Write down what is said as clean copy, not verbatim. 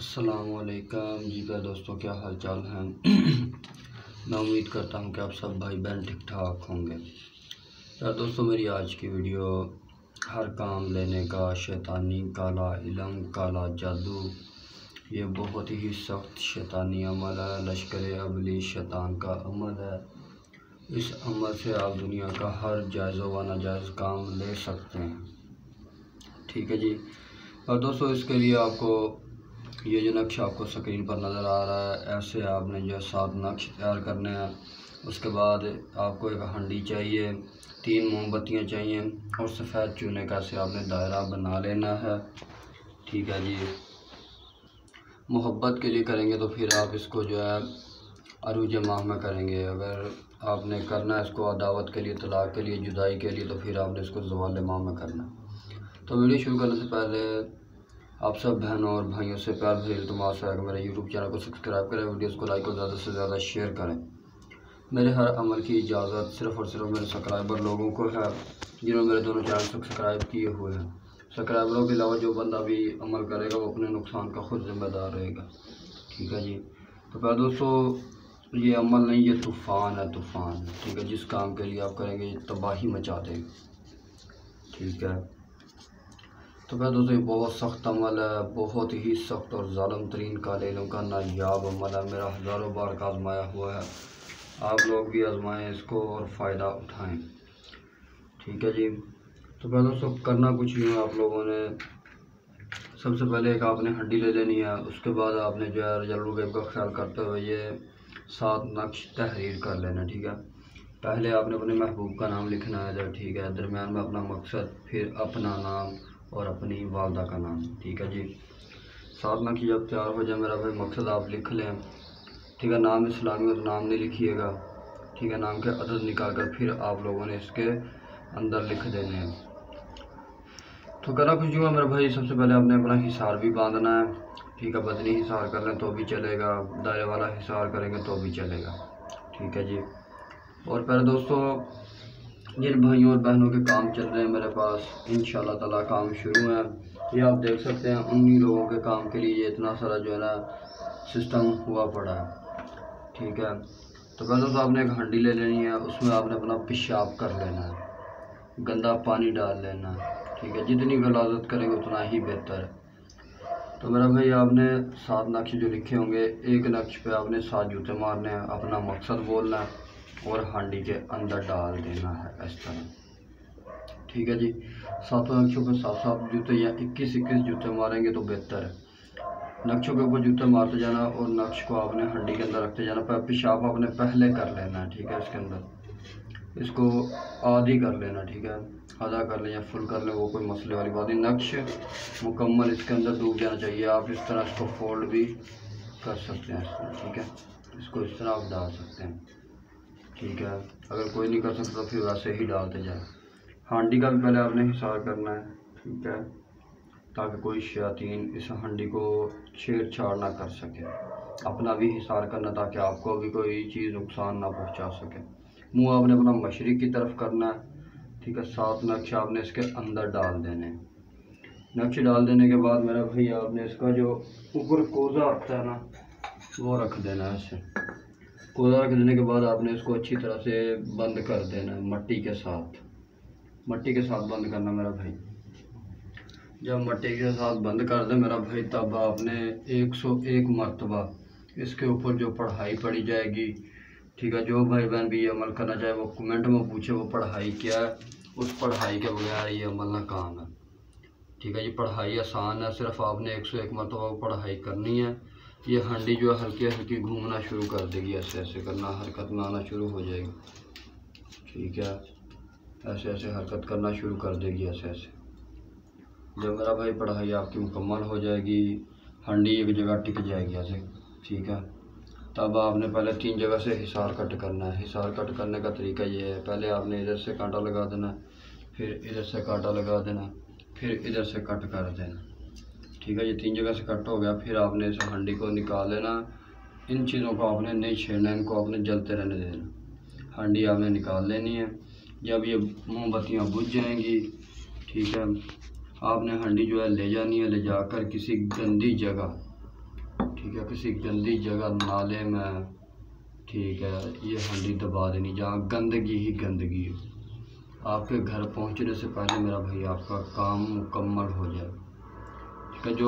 अस्सलामुअलैकुम जी प्यारे दोस्तों, क्या हाल चाल हैं। मैं उम्मीद करता हूं कि आप सब भाई बहन ठीक ठाक होंगे। यार दोस्तों, मेरी आज की वीडियो हर काम लेने का शैतानी काला इल्म काला जादू, ये बहुत ही सख्त शैतानी अमल है। लश्कर इब्लीस शैतान का अमल है। इस अमल से आप दुनिया का हर जायज़ व नाजायज़ काम ले सकते हैं। ठीक है जी। और दोस्तों, इसके लिए आपको ये जो नक्शा आपको स्क्रीन पर नज़र आ रहा है, ऐसे आपने जो 7 नक्श तैयार करने हैं। उसके बाद आपको एक हंडी चाहिए, 3 मोमबत्तियाँ चाहिए और सफ़ेद चूने का से आपने दायरा बना लेना है। ठीक है जी। मोहब्बत के लिए करेंगे तो फिर आप इसको जो है अरूज माह में करेंगे। अगर आपने करना है इसको अदावत के लिए, तलाक के लिए, जुदाई के लिए, तो फिर आपने इसको ज़वाल माह में करना। तो वीडियो शुरू करने से पहले आप सब बहनों और भाइयों से प्यार भरी इल्तिमास है कि मेरे यूट्यूब चैनल को सब्सक्राइब करें, वीडियोस को लाइक और ज़्यादा से ज़्यादा शेयर करें। मेरे हर अमल की इजाज़त सिर्फ़ और सिर्फ मेरे सब्सक्राइबर लोगों को है, जिन्होंने मेरे दोनों चैनल सब्सक्राइब किए हुए हैं। सब्सक्राइबरों के अलावा जो बंदा भी अमल करेगा वो अपने नुकसान का खुद जिम्मेदार रहेगा। ठीक है जी। तो प्यारे दोस्तों, ये अमल नहीं, ये तूफ़ान है, तूफ़ान। ठीक है। जिस काम के लिए आप करेंगे ये तबाही मचा देगा। ठीक है। तो क्या दोस्तों, ये बहुत सख्त अमल है, बहुत ही सख्त और ज़ालिम तरीन काले इल्म का नायाब अमल है। मेरा हज़ारों बार का आजमाया हुआ है। आप लोग भी आजमाएं इसको और फ़ायदा उठाएं। ठीक है जी। तो क्या दोस्तों, करना कुछ नहीं है। आप लोगों ने सबसे पहले एक आपने हंडी ले लेनी है। उसके बाद आपने जो है जल्लू गैब का ख्याल करते हुए ये 7 नक्श तहरीर कर लेना। ठीक है। पहले आपने अपने महबूब का नाम लिखना है। ठीक है। दरमियान में अपना मकसद, फिर अपना नाम और अपनी वालदा का नाम। ठीक है जी। 7 नक्श जब तैयार हो जाए मेरा भाई, मकसद आप लिख लें। ठीक है। नाम इस्लामी और नाम नहीं लिखिएगा। ठीक है। नाम के अदद निकाल कर फिर आप लोगों ने इसके अंदर लिख देने हैं। तो करना कुछ नहीं है मेरा भाई, सबसे पहले आपने अपना हिसार भी बांधना है। ठीक है। बदनी हिसार कर लें तो भी चलेगा, दायरे वाला हिसार करेंगे तो भी चलेगा। ठीक है जी। और पहले दोस्तों, जिन भाइयों और बहनों के काम चल रहे हैं मेरे पास, इंशाल्लाह ताला काम शुरू है। ये आप देख सकते हैं, उन्हीं लोगों के काम के लिए ये इतना सारा जो है ना सिस्टम हुआ पड़ा है। ठीक है। तो पहले तो आपने एक हंडी ले लेनी है, उसमें आपने अपना पेशाब कर लेना है, गंदा पानी डाल लेना है। ठीक है। जितनी गलाजत करेंगे उतना ही बेहतर है। तो मेरा भाई, आपने 7 नक्श जो लिखे होंगे, एक नक्श पे आपने 7 जूते मारने हैं, अपना मकसद बोलना है और हांडी के अंदर डाल देना है इस तरह। ठीक है जी। 7 नक्शों पे 7 जूते या 21 जूते मारेंगे तो बेहतर है। नक्शों के ऊपर जूते मारते जाना और नक्श को आपने हंडी के अंदर रखते जाना। पेशाब आपने पहले कर लेना है। ठीक है। इसके अंदर इसको आधी कर लेना। ठीक है। आधा कर लें या फुल कर लें, वो कोई मसले वाली बात नहीं। नक्श मुकम्मल इसके अंदर डूब जाना चाहिए। आप इस तरह इसको फोल्ड भी कर सकते हैं इस तरह। ठीक है। इसको इस तरह आप डाल सकते हैं। ठीक है। अगर कोई नहीं कर सकता तो फिर वैसे ही डालते जाए। हांडी का भी पहले आपने हिसार करना है। ठीक है। ताकि कोई शयातीन इस हांडी को छेड़छाड़ ना कर सके। अपना भी हिसार करना ताकि आपको भी कोई चीज़ नुकसान ना पहुंचा सके। मुंह आपने अपना मशरिक की तरफ करना है। ठीक है। 7 नक्श आपने इसके अंदर डाल देने। नक्श डाल देने के बाद मेरा भाई, आपने इसका जो ऊपर कोज़ा आता है ना, वो रख देना है। ऐसे कोज़ा रख देने के बाद आपने इसको अच्छी तरह से बंद कर देना है, मट्टी के साथ। मट्टी के साथ बंद करना मेरा भाई। जब मट्टी के साथ बंद कर दे मेरा भाई, तब आपने 101 मरतबा इसके ऊपर जो पढ़ाई पढ़ी जाएगी। ठीक है। जो भाई बहन भी ये अमल करना चाहे वो कमेंट में पूछे वो पढ़ाई क्या है। उस पढ़ाई के बगैर ये अमल नाकाम है। ठीक है जी। पढ़ाई आसान है, सिर्फ आपने 101 मरतबा पढ़ाई करनी है। ये हंडी जो है हल्की हल्की घूमना शुरू कर देगी। ऐसे ऐसे करना, हरकत में आना शुरू हो जाएगी। ठीक है। ऐसे ऐसे हरकत करना शुरू कर देगी, ऐसे ऐसे। जब मेरा भाई पढ़ाई आपकी मुकम्मल हो जाएगी, हंडी एक जगह टिक जाएगी ऐसे। ठीक है। तब आपने पहले 3 जगह से हिसार कट करना है। हिसार कट करने का तरीका ये है, पहले आपने इधर से कांटा लगा देना, फिर इधर से कांटा लगा देना, फिर इधर से कट कर देना। ठीक है। ये 3 जगह से कट हो गया। फिर आपने इस हंडी को निकाल लेना। इन चीज़ों को आपने नहीं छेड़ना, इनको आपने जलते रहने देना। हंडी आपने निकाल लेनी है। जब ये मोमबत्तियाँ बुझ जाएंगी, ठीक है, आपने हंडी जो है ले जानी है, ले जाकर किसी गंदी जगह ठीक है, किसी गंदी जगह नाले में, ठीक है, ये हंडी दबा देनी जहाँ गंदगी ही गंदगी हो। आपके घर पहुंचने से पहले मेरा भाई आपका काम मुकम्मल हो जाए, ठीक है। जो